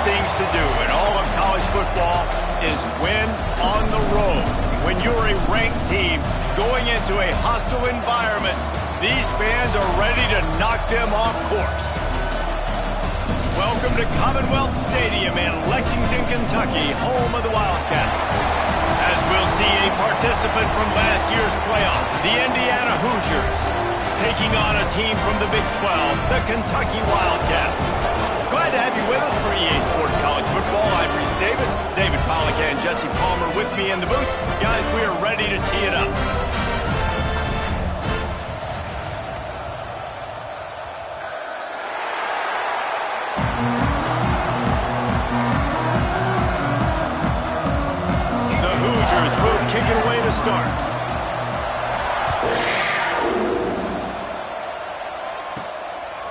things to do in all of college football is win on the road. When you're a ranked team going into a hostile environment, these fans are ready to knock them off course. Welcome to Commonwealth Stadium in Lexington, Kentucky, home of the Wildcats. As we'll see a participant from last year's playoff, the Indiana Hoosiers, taking on a team from the Big 12, the Kentucky Wildcats. Glad to have you with us for EA Sports College Football. I'm Reese Davis, David Pollack, and Jesse Palmer with me in the booth. Guys, we are ready to tee it up. The Hoosiers will kick it away to start.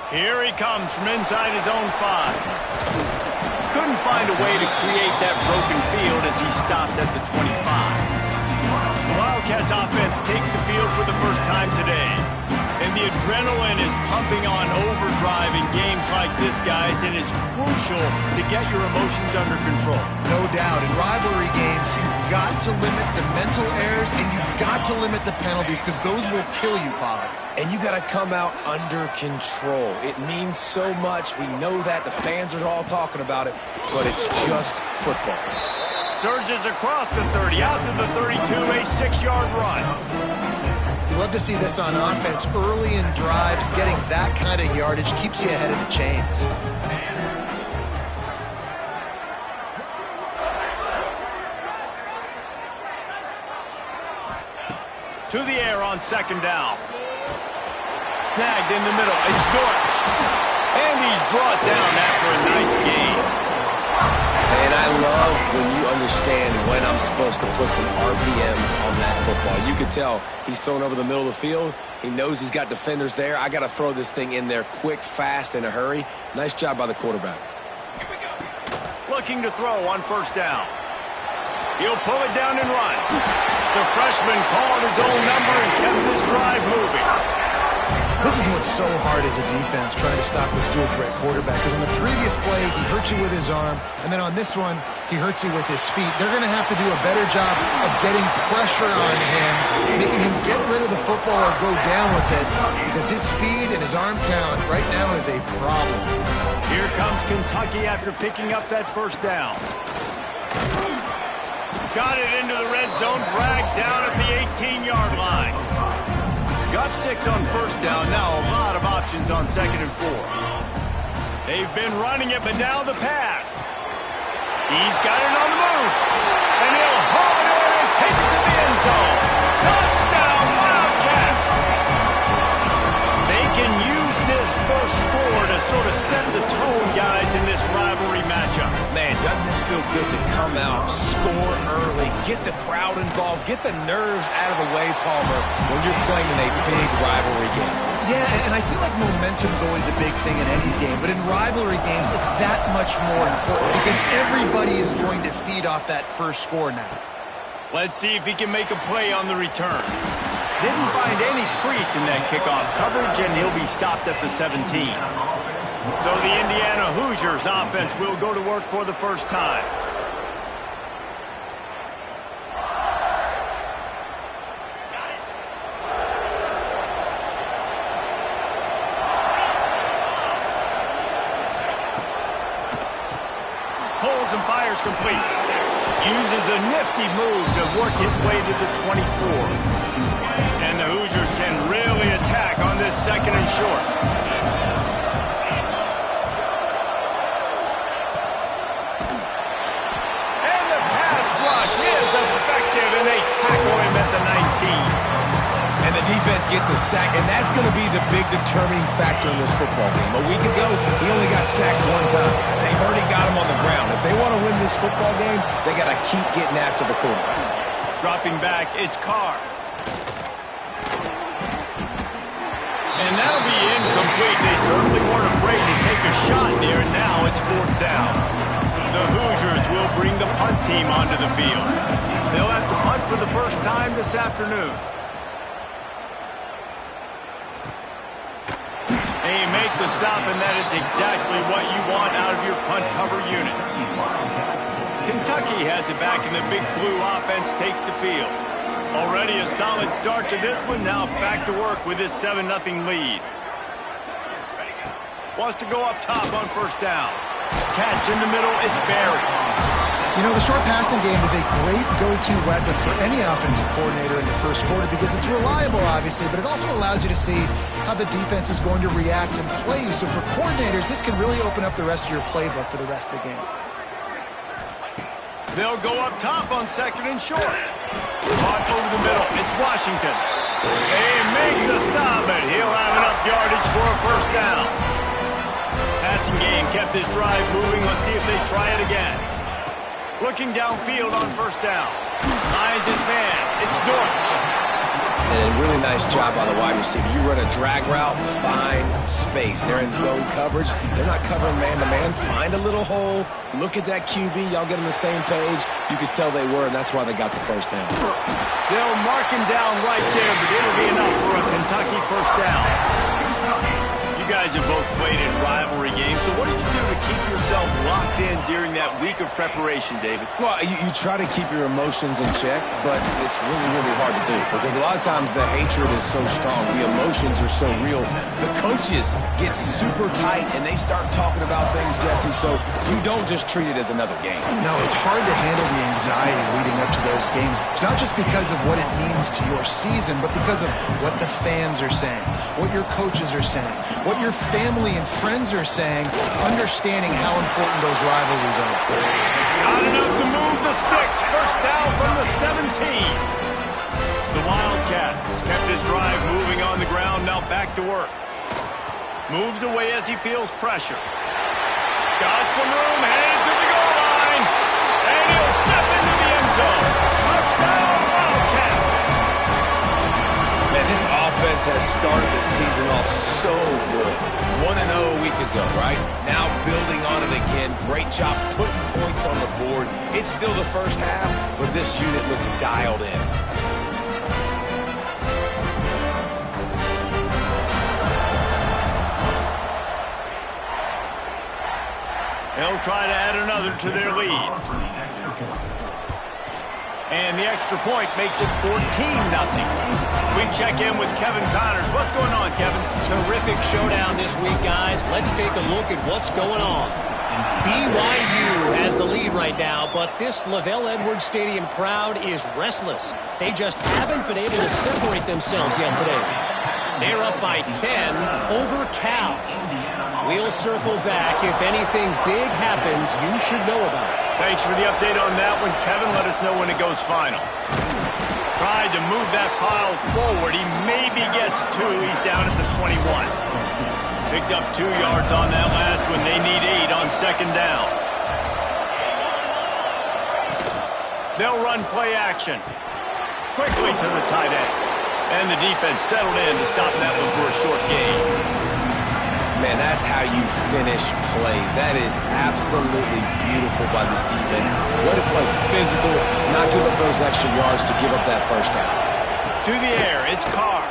Here he comes from inside his own 5. Couldn't find a way to create that broken field as he stopped at the 25. The Wildcats offense takes the field for the first time today. And the adrenaline is pumping on overdrive in games like this, guys, and it's crucial to get your emotions under control. No doubt. In rivalry games, you've got to limit the mental errors and you've got to limit the penalties because those will kill you, Pollack. And you got to come out under control. It means so much. We know that. The fans are all talking about it, but it's just football. Surges across the 30, out to the 32, a 6-yard run. You love to see this on offense early in drives. Getting that kind of yardage keeps you ahead of the chains. To the air on second down. Snagged in the middle. It's Dortch. And he's brought down after a nice gain. And I love when you understand when I'm supposed to put some RPMs on that football. You can tell he's thrown over the middle of the field. He knows he's got defenders there. I got to throw this thing in there quick, fast, in a hurry. Nice job by the quarterback. Looking to throw on first down. He'll pull it down and run. The freshman called his own number and kept his drive moving. This is what's so hard as a defense, trying to stop this dual-threat quarterback, because on the previous play, he hurt you with his arm, and then on this one, he hurts you with his feet. They're going to have to do a better job of getting pressure on him, making him get rid of the football or go down with it, because his speed and his arm talent right now is a problem. Here comes Kentucky after picking up that first down. Got it into the red zone, dragged down at the 18-yard line. Got 6 on first down, now a lot of options on second and 4. They've been running it, but now the pass. He's got it on the move. And he'll haul it in and take it to the end zone. Touchdown, Wildcats! They can use this first score to sort of set the tone, guys, in this rivalry matchup. Man, doesn't this feel good to come out, score early, get the crowd involved, get the nerves out of the way, Palmer, when you're playing in a big rivalry game? Yeah, and I feel like momentum's always a big thing in any game, but in rivalry games, it's that much more important because everybody is going to feed off that first score now. Let's see if he can make a play on the return. Didn't find any crease in that kickoff coverage, and he'll be stopped at the 17. So the Indiana Hoosiers offense will go to work for the first time. Pulls and fires complete. Uses a nifty move to work his way to the 24. And the Hoosiers can really attack on this second and short. And the pass rush is effective, and they tackle him at the 19. And the defense gets a sack, and that's going to be the big determining factor in this football game. A week ago, he only got sacked 1 time. They've already got him on the ground. If they want to win this football game, they got to keep getting after the quarterback. Dropping back, it's Carr. And that'll be incomplete. They certainly weren't afraid to take a shot there, and now it's 4th down. The Hoosiers will bring the punt team onto the field. They'll have to punt for the first time this afternoon. They make the stop, and that is exactly what you want out of your punt cover unit. Kentucky has it back, and the Big Blue offense takes the field. Already a solid start to this one. Now back to work with this 7-0 lead. Wants to go up top on first down. Catch in the middle. It's buried. You know, the short passing game is a great go-to weapon for any offensive coordinator in the first quarter because it's reliable, obviously, but it also allows you to see how the defense is going to react and play you. So for coordinators, this can really open up the rest of your playbook for the rest of the game. They'll go up top on second and short. Caught over the middle. It's Washington. They make the stop, but he'll have enough yardage for a first down. Passing game kept this drive moving. Let's see if they try it again. Looking downfield on first down. Finds his man. It's Dortch. And a really nice job by the wide receiver. You run a drag route, find space. They're in zone coverage. They're not covering man-to-man. Find a little hole. Look at that QB. Y'all get on the same page. You could tell they were, and that's why they got the first down. They'll mark him down right there, but it'll be enough for a Kentucky first down. You guys have both played in rivalry games, so what did you do to keep yourself locked in during that week of preparation, David? Well, you try to keep your emotions in check, but it's really, really hard to do because a lot of times the hatred is so strong. The emotions are so real. The coaches get super tight, and they start talking about things, Jesse, so you don't just treat it as another game. No, it's hard to handle the anxiety leading up to those games, not just because of what it means to your season, but because of what the fans are saying, what your coaches are saying, what your family and friends are saying, understanding how important those rivalries are. Not enough to move the sticks. First down from the 17. The Wildcats kept his drive moving on the ground, now back to work. Moves away as he feels pressure. Got some room, headed to the goal line. And he'll step into the end zone. Touchdown, Wildcats. Man, this offense has started the season off so good. 1-0 a week ago, right? Now building on it again. Great job putting points on the board. It's still the first half, but this unit looks dialed in. They'll try to add another to their lead. And the extra point makes it 14-0. We check in with Kevin Connors. What's going on, Kevin? Terrific showdown this week, guys. Let's take a look at what's going on. BYU has the lead right now, but this LaVell Edwards Stadium crowd is restless. They just haven't been able to separate themselves yet today. They're up by 10 over Cal. We'll circle back. If anything big happens, you should know about it. Thanks for the update on that one, Kevin. Let us know when it goes final. Tried to move that pile forward. He maybe gets 2. He's down at the 21. Picked up 2 yards on that last one. They need 8 on second down. They'll run play action. Quickly to the tight end. And the defense settled in to stop that one for a short gain. Man, that's how you finish plays. That is absolutely beautiful by this defense. Let it play physical, not give up those extra yards to give up that first down. To the air, it's Carr.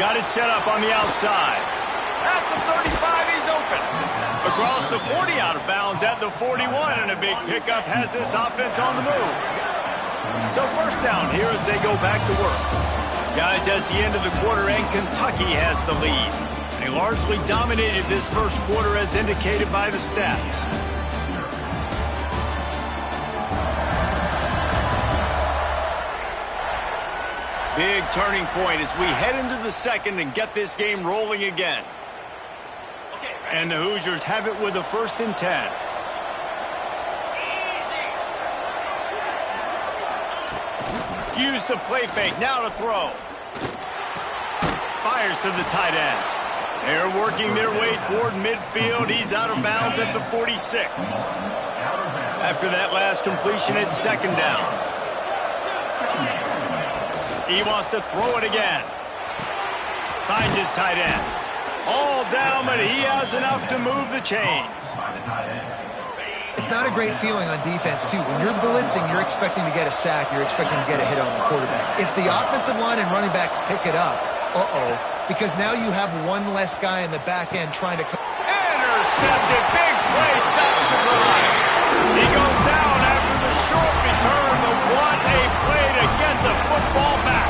Got it set up on the outside. At the 35, he's open. Across the 40, out of bounds at the 41, and a big pickup has this offense on the move. So first down here as they go back to work. Guys, that's the end of the quarter, and Kentucky has the lead. They largely dominated this first quarter as indicated by the stats. Big turning point as we head into the second and get this game rolling again. And the Hoosiers have it with a 1st and 10. Use the play fake, now to throw. Fires to the tight end. They're working their way toward midfield. He's out of bounds at the 46. After that last completion, it's second down. He wants to throw it again. Finds his tight end. All down, but he has enough to move the chains. It's not a great feeling on defense, too. When you're blitzing, you're expecting to get a sack. You're expecting to get a hit on the quarterback. If the offensive line and running backs pick it up, because now you have one less guy in the back end trying to... Intercepted. Big play. Stops the drive. He goes down after the short return, but what a play to get the football back.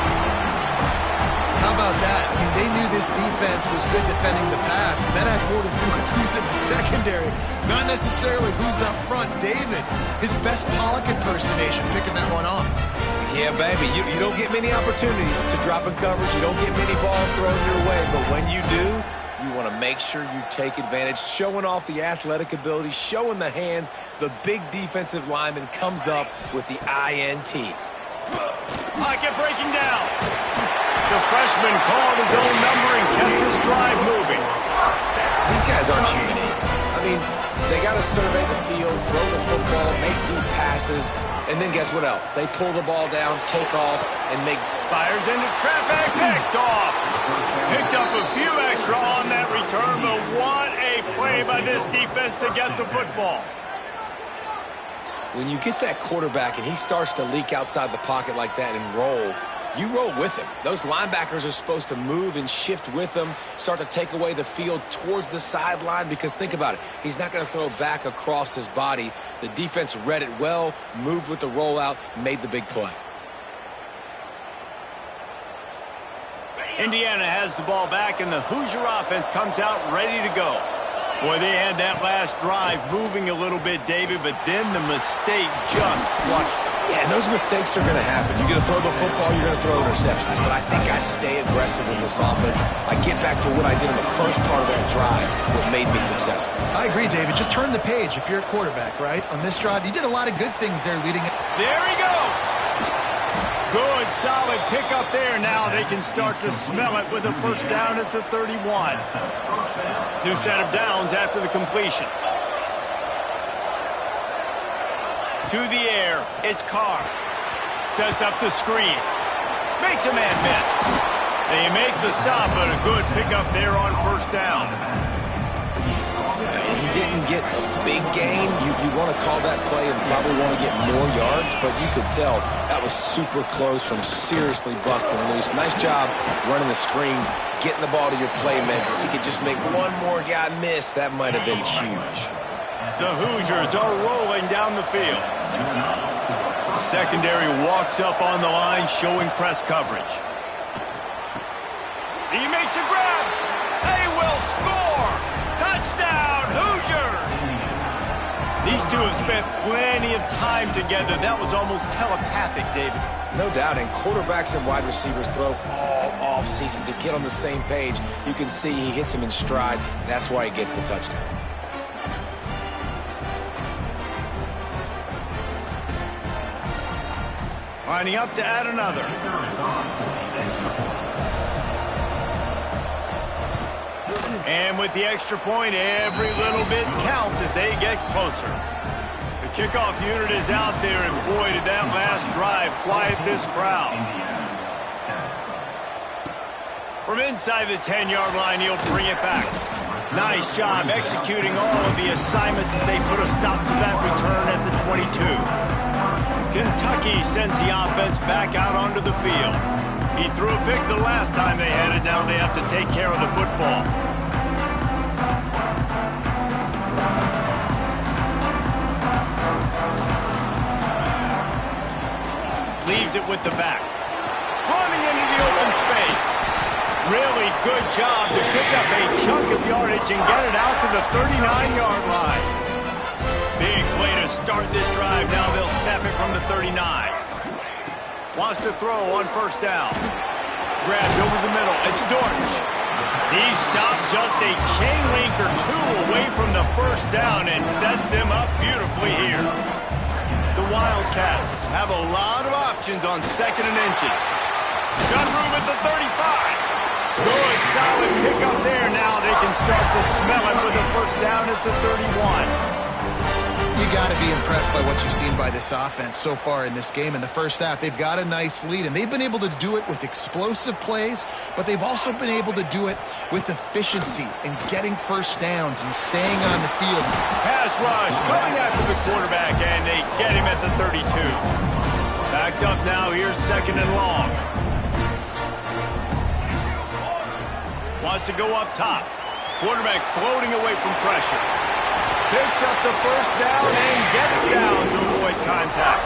How about that? I mean, they knew this defense was good defending the pass, but that had more to do with who's in the secondary, not necessarily who's up front. David, his best Pollock impersonation, picking that one off. Yeah, baby, you don't get many opportunities to drop in coverage. You don't get many balls thrown your way, but when you do, you want to make sure you take advantage, showing off the athletic ability, showing the hands. The big defensive lineman comes up with the INT. Pocket breaking down. The freshman called his own number and kept his drive moving. These guys aren't human. I mean, they got to survey the field, throw the football, make deep passes, and then guess what else? They pull the ball down, take off, and make... Fires into traffic, picked off. Picked up a few extra on that return, but what a play by this defense to get the football. When you get that quarterback and he starts to leak outside the pocket like that and roll, you roll with him. Those linebackers are supposed to move and shift with him, start to take away the field towards the sideline, because think about it. He's not going to throw back across his body. The defense read it well, moved with the rollout, made the big play. Indiana has the ball back, and the Hoosier offense comes out ready to go. Boy, they had that last drive moving a little bit, David, but then the mistake just crushed them. Yeah, and those mistakes are going to happen. You're going to throw the football, you're going to throw interceptions, but I think I stay aggressive with this offense. I get back to what I did in the first part of that drive that made me successful. I agree, David. Just turn the page if you're a quarterback, right? On this drive, you did a lot of good things there leading up. There he goes. Good, solid pickup there. Now they can start to smell it with a first down at the 31. New set of downs after the completion. To the air, it's Carr. Sets up the screen. Makes a man miss. They make the stop, but a good pickup there on first down. He didn't get a big gain. You want to call that play and probably want to get more yards, but you could tell that was super close from seriously busting loose. Nice job running the screen, getting the ball to your playmaker. If he could just make one more guy miss, that might have been huge. The Hoosiers are rolling down the field. Secondary walks up on the line, showing press coverage. He makes a grab. They will score. Touchdown, Hoosiers. These two have spent plenty of time together. That was almost telepathic, David. No doubt, and quarterbacks and wide receivers throw all off-season to get on the same page. You can see he hits him in stride. That's why he gets the touchdown. Lining up to add another. And with the extra point, every little bit counts as they get closer. The kickoff unit is out there, and boy, did that last drive quiet this crowd. From inside the 10-yard line, he'll bring it back. Nice job executing all of the assignments as they put a stop to that return at the 22. Kentucky sends the offense back out onto the field. He threw a pick the last time they had it. Now they have to take care of the football. Leaves it with the back. Running into the open space. Really good job to pick up a chunk of yardage and get it out to the 39-yard line. Big play to start this drive. Now they'll snap it from the 39. Wants to throw on first down. Grabbed over the middle. It's Dortch. He stopped just a chain link or two away from the first down and sets them up beautifully here. The Wildcats have a lot of options on second and inches. Got room at the 35. Good, solid pickup there. Now they can start to smell it with a first down at the 31. You got to be impressed by what you've seen by this offense so far in this game. In the first half, they've got a nice lead, and they've been able to do it with explosive plays, but they've also been able to do it with efficiency and getting first downs and staying on the field. Pass rush coming after the quarterback, and they get him at the 32. Backed up now, here's second and long. Wants to go up top. Quarterback floating away from pressure. Picks up the first down and gets down to avoid contact.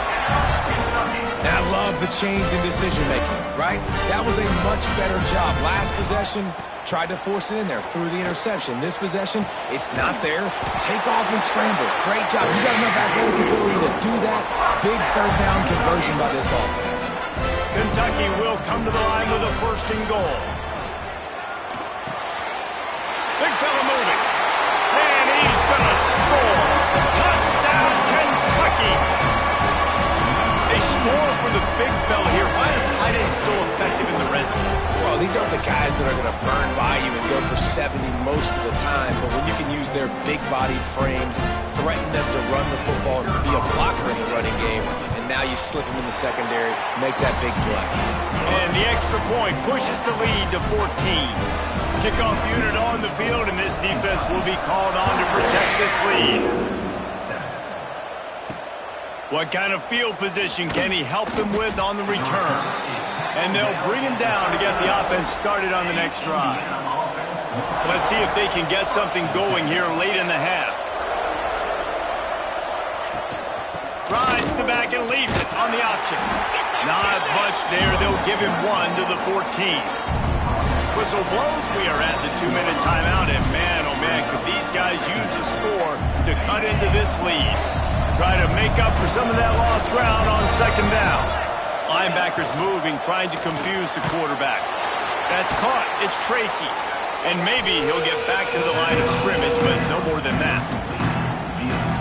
And I love the change in decision-making, right? That was a much better job. Last possession, tried to force it in there, threw the interception. This possession, it's not there. Take off and scramble. Great job. You got enough athletic ability to do that. Big third down conversion by this offense. Kentucky will come to the line with a 1st and goal. Big fella moving. And he's going to score. Touchdown, Kentucky. A score for the big fella here. Why are tight ends so effective in the red zone? Well, these aren't the guys that are going to burn by you and go for 70 most of the time, but when you can use their big-bodied frames, threaten them to run the football and be a blocker in the running game, and now you slip them in the secondary, make that big play. And the extra point pushes the lead to 14. Kickoff unit on the field, and this defense will be called on to protect this lead. What kind of field position can he help them with on the return? And they'll bring him down to get the offense started on the next drive. Let's see if they can get something going here late in the half. Rides the back and leaves it on the option. Not much there. They'll give him 1 to the 14. Whistle blows. We are at the 2-minute timeout. And man, oh man, could these guys use a score to cut into this lead. Try to make up for some of that lost ground on 2nd down. Linebackers moving, trying to confuse the quarterback. That's caught. It's Tracy. And maybe he'll get back to the line of scrimmage, but no more than that.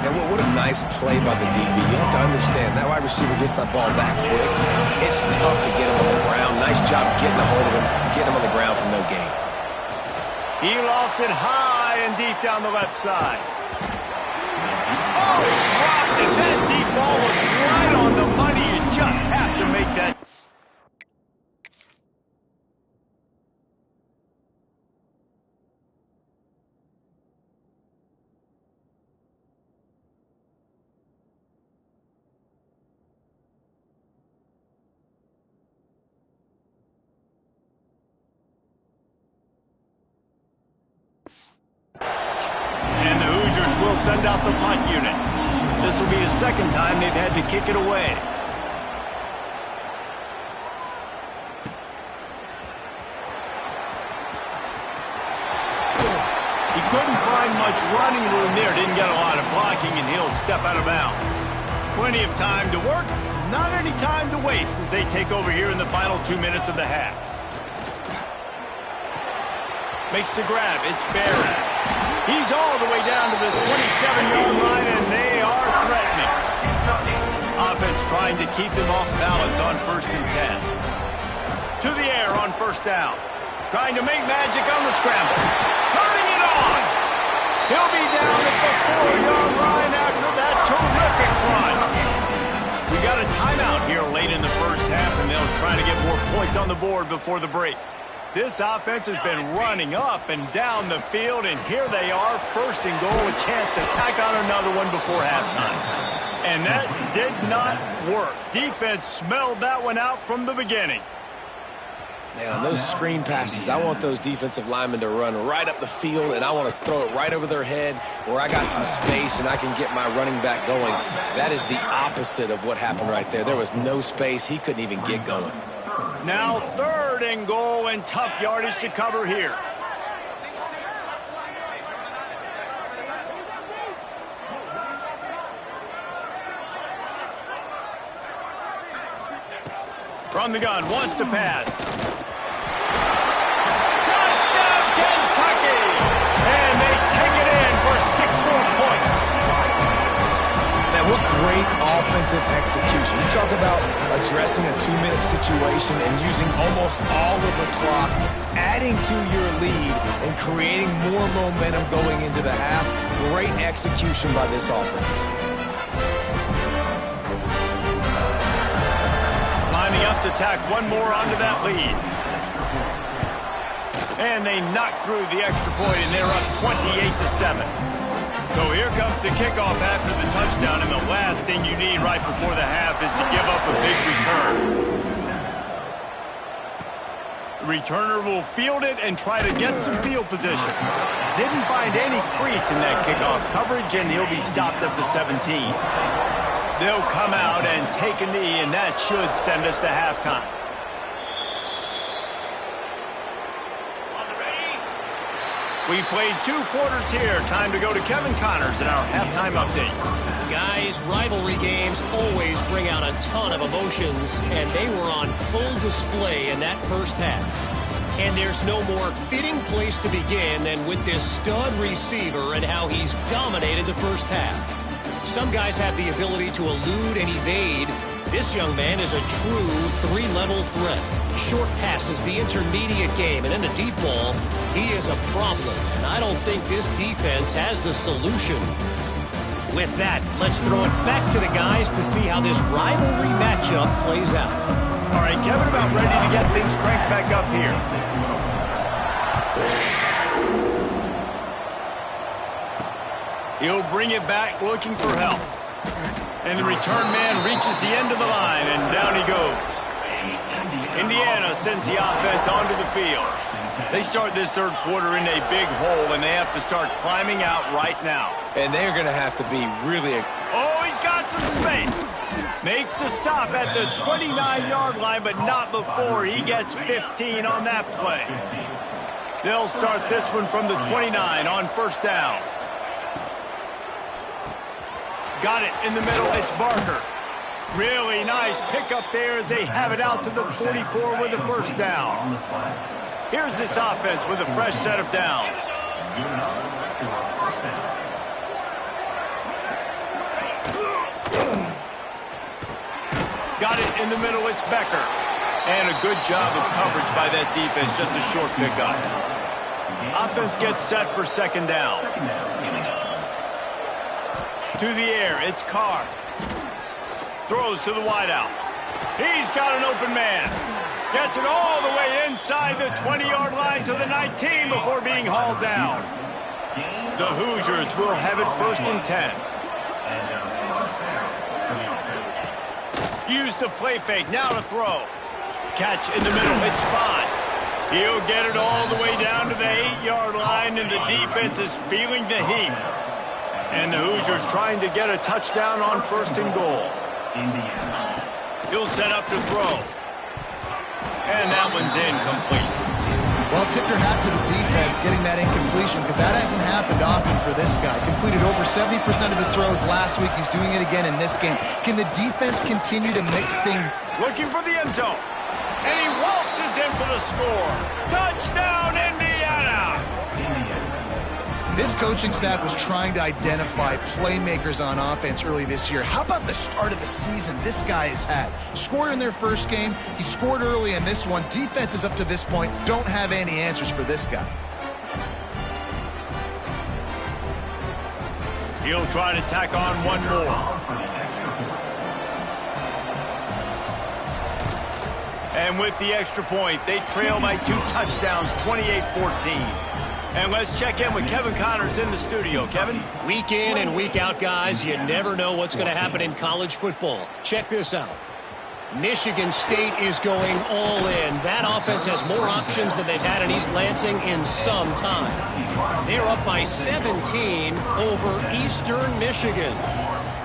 And what a nice play by the DB. You have to understand, that wide receiver gets that ball back quick. It's tough to get him on the ground. Nice job getting a hold of him, getting him on the ground for no gain. He lofts it high and deep down the left side. Oh, he dropped it. That deep ball was right on the money. You just have to make that. And the Hoosiers will send out the punt unit. This will be the 2nd time they've had to kick it away. He couldn't find much running room there. Didn't get a lot of blocking, and he'll step out of bounds. Plenty of time to work, not any time to waste as they take over here in the final 2 minutes of the half. Makes the grab. It's Barrett. He's all the way down to the 27-yard line, and they are threatening. Offense trying to keep them off balance on 1st and 10. To the air on 1st down. Trying to make magic on the scramble. Turning it on. He'll be down at the 4-yard line after that terrific run. We got a timeout here late in the 1st half, and they'll try to get more points on the board before the break. This offense has been running up and down the field, and here they are, 1st and goal, a chance to tack on another one before halftime. And that did not work. Defense smelled that one out from the beginning. Man, on those screen passes, I want those defensive linemen to run right up the field, and I want to throw it right over their head where I got some space and I can get my running back going. That is the opposite of what happened right there. There was no space. He couldn't even get going. Now 3rd and goal, and tough yardage to cover here. From the gun, wants to pass. Touchdown, Kentucky! And they take it in for 6 more points. Man, what great offensive execution. You talk about addressing a 2-minute situation and using almost all of the clock, adding to your lead and creating more momentum going into the half. Great execution by this offense. Lining up to tack one more onto that lead. And they knock through the extra point, and they're up 28-7. So here comes the kickoff after the touchdown, and the last thing you need right before the half is to give up a big return. The returner will field it and try to get some field position. Didn't find any crease in that kickoff coverage, and he'll be stopped at the 17. They'll come out and take a knee, and that should send us to halftime. We've played 2 quarters here. Time to go to Kevin Connors in our halftime update. Guys, rivalry games always bring out a ton of emotions, and they were on full display in that first half. And there's no more fitting place to begin than with this stud receiver and how he's dominated the first half. Some guys have the ability to elude and evade. This young man is a true 3-level threat. Short passes, the intermediate game, and in the deep ball, he is a problem. And I don't think this defense has the solution. With that, let's throw it back to the guys to see how this rivalry matchup plays out. All right, Kevin, about ready to get things cranked back up here. He'll bring it back looking for help. And the return man reaches the end of the line, and down he goes. Indiana sends the offense onto the field. They start this third quarter in a big hole, and they have to start climbing out right now. And they're going to have to be really... Oh, he's got some space. Makes the stop at the 29-yard line, but not before he gets 15 on that play. They'll start this one from the 29 on first down. Got it in the middle. It's Barker. Really nice pickup there as they have it out to the 44 with a first down. Here's this offense with a fresh set of downs. Got it in the middle. It's Becker. And a good job of coverage by that defense. Just a short pickup. Offense gets set for second down. To the air, it's Carr. Throws to the wideout. He's got an open man. Gets it all the way inside the 20-yard line to the 19 before being hauled down. The Hoosiers will have it first and 10. Use the play fake, now to throw. Catch in the middle, it's Spot. He'll get it all the way down to the 8-yard line, and the defense is feeling the heat. And the Hoosiers trying to get a touchdown on first and goal. He'll set up to throw. And that one's incomplete. Well, tip your hat to the defense getting that incompletion, because that hasn't happened often for this guy. Completed over 70% of his throws last week. He's doing it again in this game. Can the defense continue to mix things? Looking for the end zone. And he waltzes in for the score. Touchdown, Indiana! This coaching staff was trying to identify playmakers on offense early this year. How about the start of the season this guy has had? Scored in their first game. He scored early in this one. Defenses up to this point don't have any answers for this guy. He'll try to tack on one more. And with the extra point, they trail by 2 touchdowns, 28-14. And let's check in with Kevin Connors in the studio. Kevin? Week in and week out, guys, you never know what's going to happen in college football. Check this out. Michigan State is going all in. That offense has more options than they've had in East Lansing in some time. They're up by 17 over Eastern Michigan.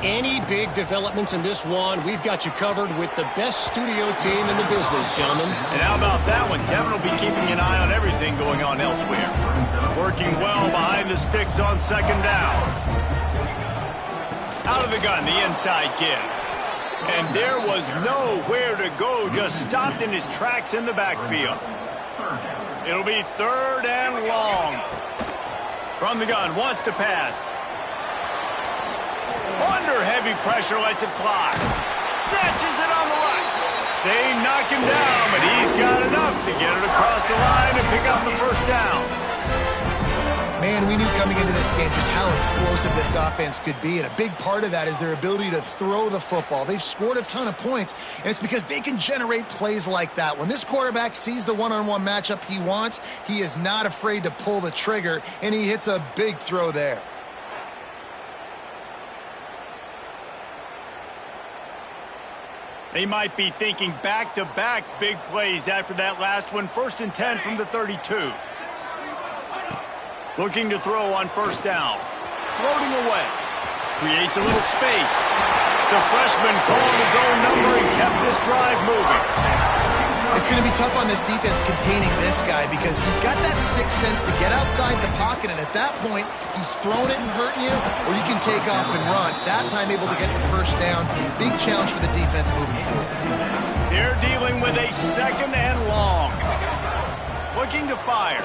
Any big developments in this one, we've got you covered with the best studio team in the business, gentlemen. And how about that one? Kevin will be keeping an eye on everything going on elsewhere. Working well behind the sticks on second down. Out of the gun, the inside give. And there was nowhere to go, just stopped in his tracks in the backfield. It'll be third and long. From the gun, wants to pass. Under heavy pressure, lets it fly. Snatches it on the line. They knock him down, but he's got enough to get it across the line and pick up the first down. Man, we knew coming into this game just how explosive this offense could be, and a big part of that is their ability to throw the football. They've scored a ton of points, and it's because they can generate plays like that. When this quarterback sees the one-on-one matchup he wants, he is not afraid to pull the trigger, and he hits a big throw there. They might be thinking back-to-back big plays after that last one. 1st and 10 from the 32. Looking to throw on 1st down. Floating away. Creates a little space. The freshman called his own number and kept this drive moving. It's going to be tough on this defense containing this guy because he's got that sixth sense to get outside the pocket, and at that point, he's throwing it and hurting you, or you can take off and run. That time able to get the 1st down. Big challenge for the defense moving forward. They're dealing with a 2nd and long. Looking to fire.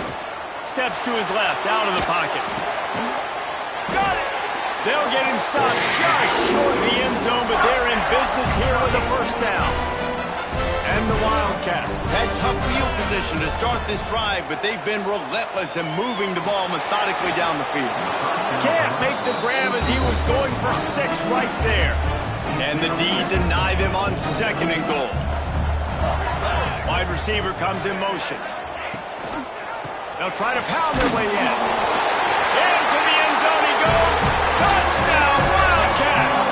Steps to his left, out of the pocket. Got it! They'll get him stopped just short of the end zone, but they're in business here with a 1st down. And the Wildcats had tough field position to start this drive, but they've been relentless in moving the ball methodically down the field. Can't make the grab as he was going for 6 right there. And the D deny them on 2nd and goal. Wide receiver comes in motion. They'll try to pound their way in. Into the end zone he goes. Touchdown, Wildcats!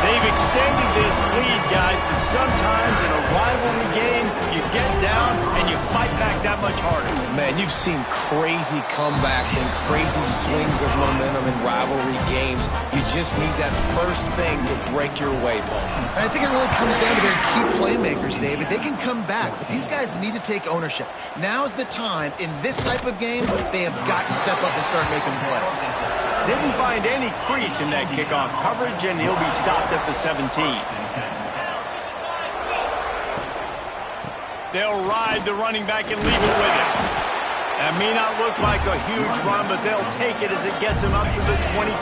They've extended this lead, guys, but sometimes in a rivalry game, you get down and you fight back that much harder. Man, you've seen crazy comebacks and crazy swings of momentum in rivalry games. You just need that first thing to break your way, Paul. I think it really comes down to their key playmakers, David. They can come back, but these guys need to take ownership. Now's the time. In this type of game, they have got to step up and start making plays. Didn't find any crease in that kickoff coverage, and he'll be stopped at the 17. They'll ride the running back and leave it with him. That may not look like a huge run, but they'll take it as it gets them up to the 24.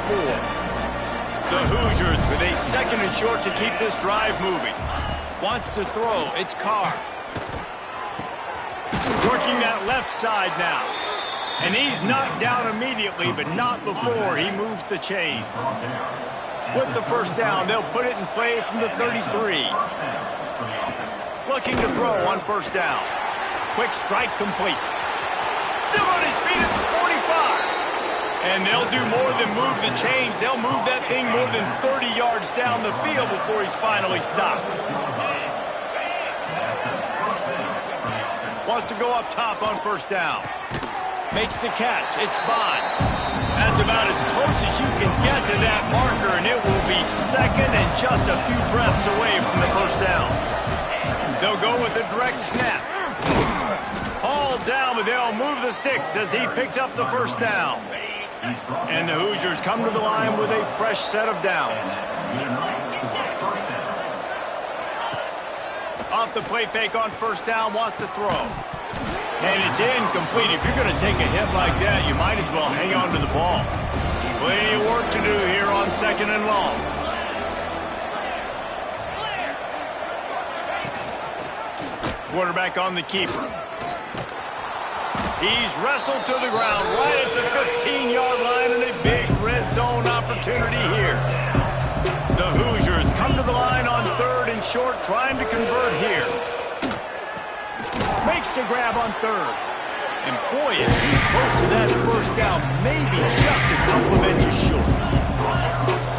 The Hoosiers with a 2nd and short to keep this drive moving. Wants to throw. It's Carr. Working that left side now. And he's knocked down immediately, but not before he moves the chains. With the 1st down, they'll put it in play from the 33. Looking to throw on 1st down. Quick strike complete. Still on his feet at the 45. And they'll do more than move the chains. They'll move that thing more than 30 yards down the field before he's finally stopped. Wants to go up top on 1st down. Makes the catch. It's Bond. That's about as close as you can get to that marker, and it will be 2nd and just a few breaths away from the 1st down. They'll go with a direct snap. Hauled down, but they'll move the sticks as he picks up the 1st down. And the Hoosiers come to the line with a fresh set of downs. Off the play fake on 1st down, wants to throw. And it's incomplete. If you're going to take a hit like that, you might as well hang on to the ball. Plenty of work to do here on 2nd and long. Quarterback on the keeper. He's wrestled to the ground right at the 15-yard line, and a big red zone opportunity here. The Hoosiers come to the line on 3rd and short, trying to convert here. Makes the grab on 3rd. And boy, is he close to that 1st down, maybe just a couple of inches short.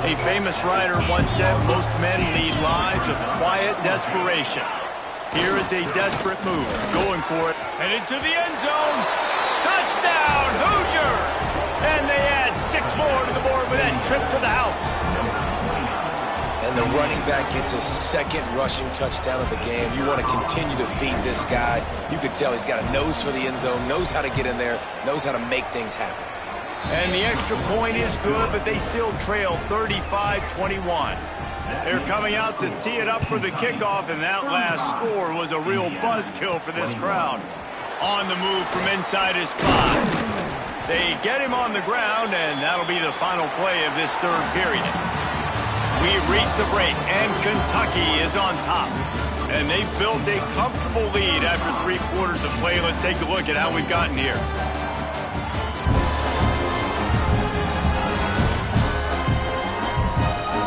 A famous writer once said, most men lead lives of quiet desperation. Here is a desperate move, going for it, and into the end zone. Touchdown, Hoosiers! And they add 6 more to the board with that trip to the house. And the running back gets his 2nd rushing touchdown of the game. You want to continue to feed this guy. You can tell he's got a nose for the end zone, knows how to get in there, knows how to make things happen. And the extra point is good, but they still trail 35-21. They're coming out to tee it up for the kickoff, and that last score was a real buzzkill for this crowd. On the move from inside his 5. They get him on the ground, and that'll be the final play of this 3rd period. We've reached the break, and Kentucky is on top. And they've built a comfortable lead after 3 quarters of play. Let's take a look at how we've gotten here.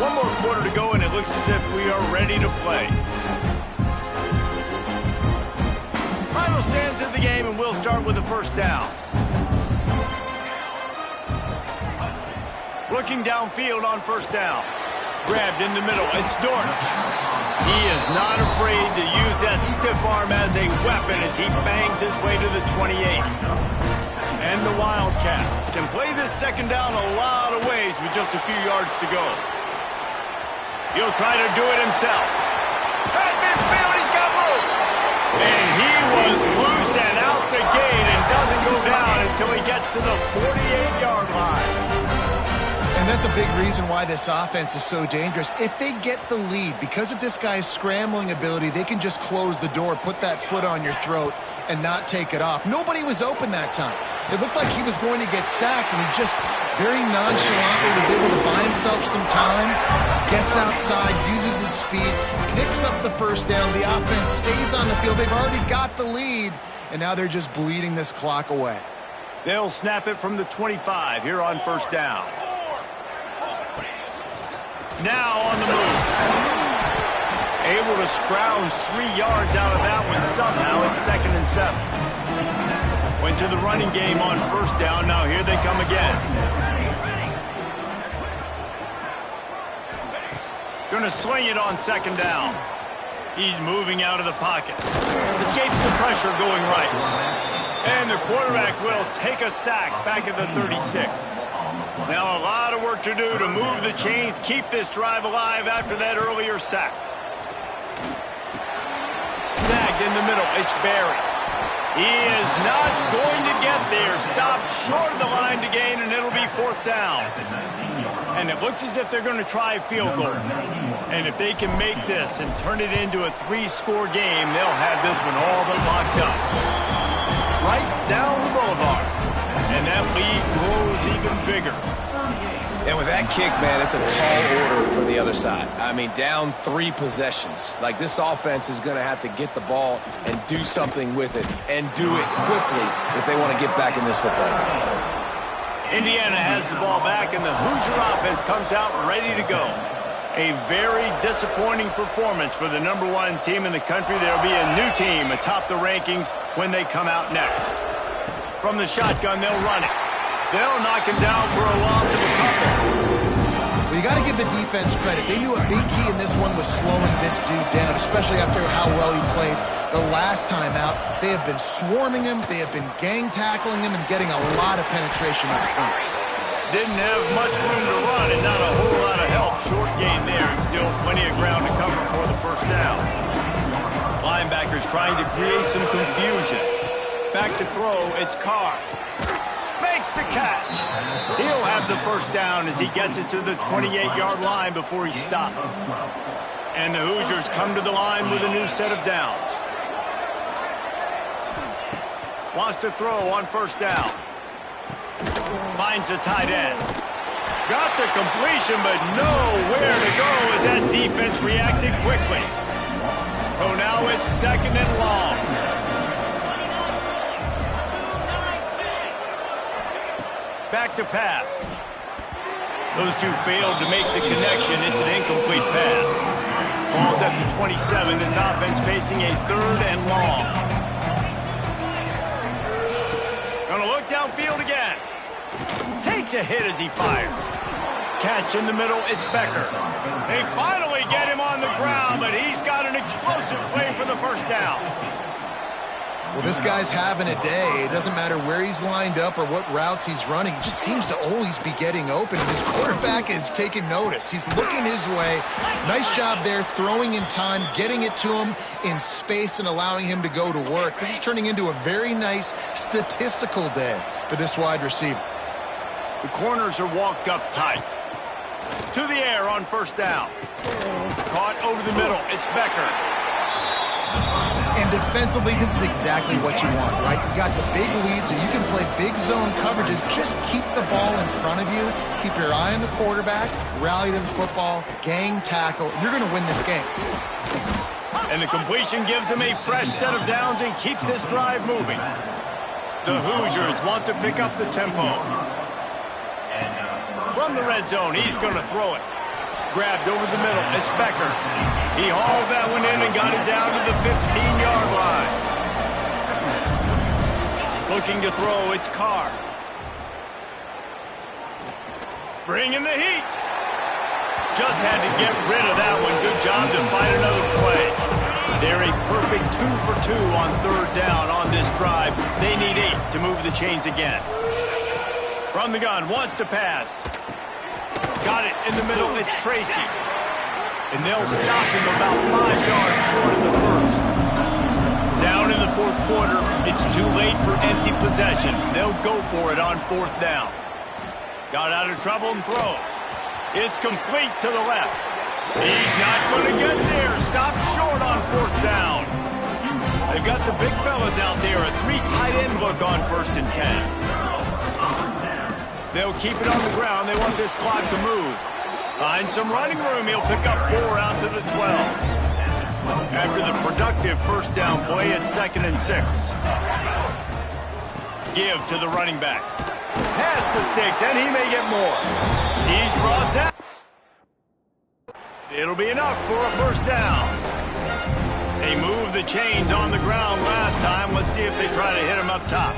One more quarter to go, and it looks as if we are ready to play. Final stands of the game, and we'll start with the 1st down. Looking downfield on 1st down. Grabbed in the middle. It's Dortch. He is not afraid to use that stiff arm as a weapon as he bangs his way to the 28. And the Wildcats can play this second down a lot of ways with just a few yards to go. He'll try to do it himself. At midfield, he's got room. And he was loose and out the gate and doesn't go down until he gets to the 48-yard line. And that's a big reason why this offense is so dangerous. If they get the lead, because of this guy's scrambling ability, they can just close the door, put that foot on your throat, and not take it off. Nobody was open that time. It looked like he was going to get sacked, and he just very nonchalantly was able to buy himself some time, gets outside, uses his speed, picks up the first down. The offense stays on the field. They've already got the lead, and now they're just bleeding this clock away. They'll snap it from the 25 here on first down. Now on the move. Able to scrounge 3 yards out of that one somehow. It's 2nd and 7. Went to the running game on first down. Now here they come again. Gonna swing it on 2nd down. He's moving out of the pocket. Escapes the pressure going right. And the quarterback will take a sack back at the 36. Now a lot of work to do to move the chains, keep this drive alive after that earlier sack. Snagged in the middle, it's Barry. He is not going to get there. Stopped short of the line to gain, and it'll be 4th down. And it looks as if they're going to try a field goal. And if they can make this and turn it into a 3-score game, they'll have this one all but locked up. Right down the boulevard. And that lead grows even bigger. And with that kick, man, it's a tall order for the other side. I mean, down 3 possessions. Like, this offense is going to have to get the ball and do something with it, and do it quickly if they want to get back in this football game. Indiana has the ball back, and the Hoosier offense comes out ready to go. A very disappointing performance for the #1 team in the country. There'll be a new team atop the rankings when they come out next. From the shotgun, they'll run it. They'll knock him down for a loss of a couple. Well, you got to give the defense credit. They knew a big key in this one was slowing this dude down, especially after how well he played the last time out. They have been swarming him. They have been gang tackling him and getting a lot of penetration up front. Didn't have much room to run and not a whole lot of help. Short gain there and still plenty of ground to cover for the first down. Linebackers trying to create some confusion. Back to throw, it's Carr. Makes the catch. He'll have the first down as he gets it to the 28-yard line before he's stopped. And the Hoosiers come to the line with a new set of downs. Wants to throw on first down. Finds the tight end. Got the completion, but nowhere to go as that defense reacted quickly. So now it's 2nd and long. Back to pass. Those two failed to make the connection. It's an incomplete pass. Ball's at the 27. This offense facing a 3rd and long. Gonna look downfield again. Takes a hit as he fires. Catch in the middle, it's Becker. They finally get him on the ground, but he's got an explosive play for the first down. Well, this guy's having a day. It doesn't matter where he's lined up or what routes he's running. He just seems to always be getting open. His quarterback is taking notice. He's looking his way. Nice job there, throwing in time, getting it to him in space and allowing him to go to work. This is turning into a very nice statistical day for this wide receiver. The corners are walked up tight. To the air on first down. Caught over the middle. It's Becker. And defensively, this is exactly what you want, right? You got the big lead, so you can play big zone coverages. Just keep the ball in front of you. Keep your eye on the quarterback. Rally to the football. Gang tackle. You're going to win this game. And the completion gives him a fresh set of downs and keeps this drive moving. The Hoosiers want to pick up the tempo. From the red zone, he's going to throw it. Grabbed over the middle. It's Becker. He hauled that one in and got it down to the 15-yard line. Looking to throw, it's Carr. Bringing the heat. Just had to get rid of that one. Good job to find another play. They're a perfect 2 for 2 on third down on this drive. They need 8 to move the chains again. From the gun, wants to pass. Got it in the middle. It's Tracy. And they'll stop him about 5 yards short of the first. Down in the fourth quarter, it's too late for empty possessions. They'll go for it on fourth down. Got out of trouble and throws. It's complete to the left. He's not going to get there. Stopped short on fourth down. They've got the big fellas out there. A 3 tight end look on 1st and 10. They'll keep it on the ground. They want this clock to move. Find some running room. He'll pick up 4 out to the 12. After the productive first down play, it's 2nd and 6. Give to the running back. Pass the sticks, and he may get more. He's brought down. It'll be enough for a first down. They moved the chains on the ground last time. Let's see if they try to hit him up top.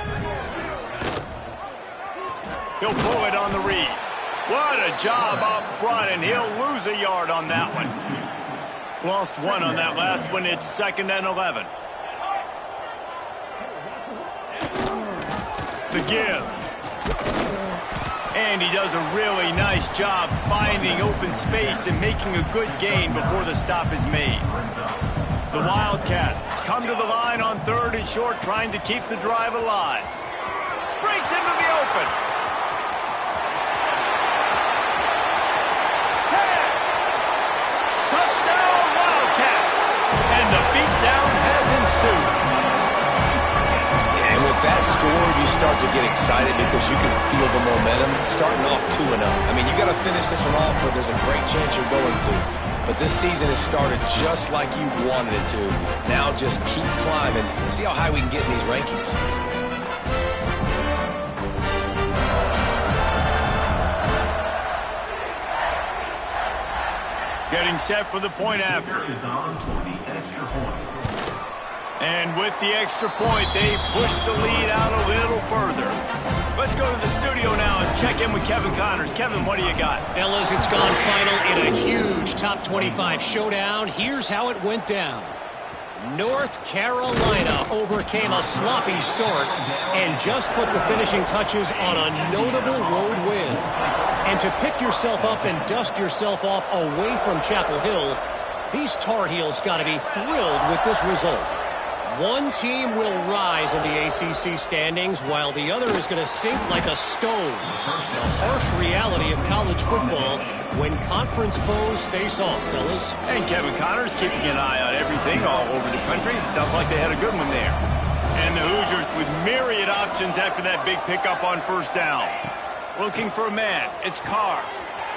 He'll pull it on the read. What a job up front, and he'll lose a yard on that one. Lost 1 on that last one. It's 2nd and 11. The give. And he does a really nice job finding open space and making a good gain before the stop is made. The Wildcats come to the line on 3rd and short, trying to keep the drive alive. Breaks into the open. 10. Touchdown, Wildcats. And the beatdown has ensued. And with that score, you start to get excited because you can feel the momentum starting off 2-0. I mean, you got to finish this one off, but there's a great chance you're going to. But this season has started just like you've wanted it to. Now just keep climbing. See how high we can get in these rankings. Getting set for the point after. And with the extra point, they push the lead out a little further. Let's go to the studio now and check in with Kevin Connors. Kevin, what do you got? Fellas, it's gone final in a huge top 25 showdown. Here's how it went down. North Carolina overcame a sloppy start and just put the finishing touches on a notable road win. And to pick yourself up and dust yourself off away from Chapel Hill, these Tar Heels got to be thrilled with this result. One team will rise in the ACC standings while the other is going to sink like a stone. The harsh reality of college football when conference foes face off, fellas. And Kevin Connors keeping an eye on everything all over the country. Sounds like they had a good one there. And the Hoosiers with myriad options after that big pickup on first down. Looking for a man. It's Carr.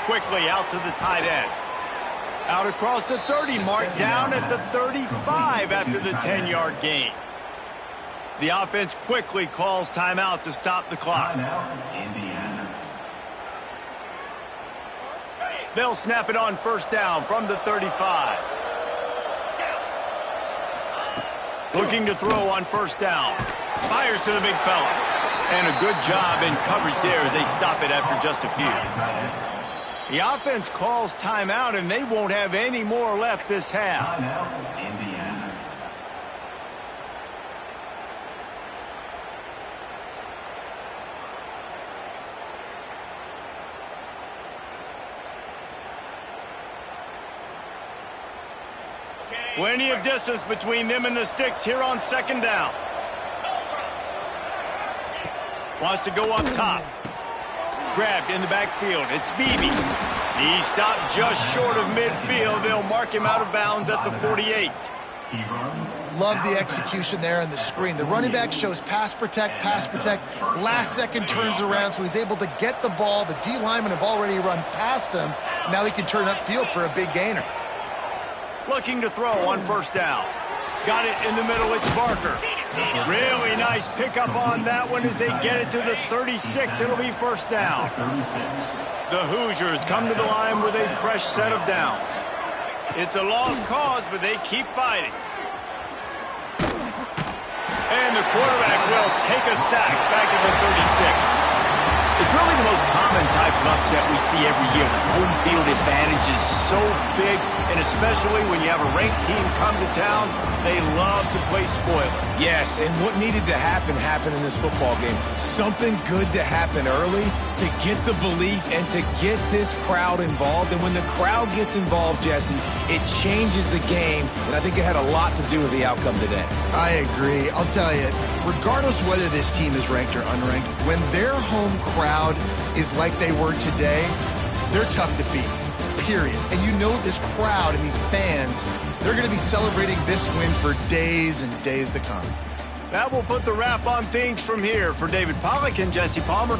Quickly out to the tight end. Out across the 30 mark, down at the 35 after the 10-yard gain. The offense quickly calls timeout to stop the clock. They'll snap it on first down from the 35. Looking to throw on first down. Fires to the big fella. And a good job in coverage there as they stop it after just a few. The offense calls timeout, and they won't have any more left this half. Plenty of distance between them and the sticks here on second down. Wants to go up top. Grabbed in the backfield. It's Beebe. He stopped just short of midfield. They'll mark him out of bounds at the 48. Love the execution there on the screen. The running back shows pass protect. Last second turns around, so he's able to get the ball. The D linemen have already run past him. Now he can turn upfield for a big gainer. Looking to throw on first down. Got it in the middle. It's Barker. Really nice pickup on that one as they get it to the 36. It'll be first down. The Hoosiers come to the line with a fresh set of downs. It's a lost cause, but they keep fighting. And the quarterback will take a sack back at the 36. It's really the most common common type of upset we see every year. The home field advantage is so big, and especially when you have a ranked team come to town, they love to play spoiler. Yes, and what needed to happen happened in this football game. Something good to happen early to get the belief and to get this crowd involved. And when the crowd gets involved, Jesse, it changes the game, and I think it had a lot to do with the outcome today. I agree. I'll tell you, regardless whether this team is ranked or unranked, when their home crowd is like they were today, they're tough to beat, period. And you know this crowd and these fans, they're going to be celebrating this win for days and days to come. That will put the wrap on things from here. For David Pollack and Jesse Palmer,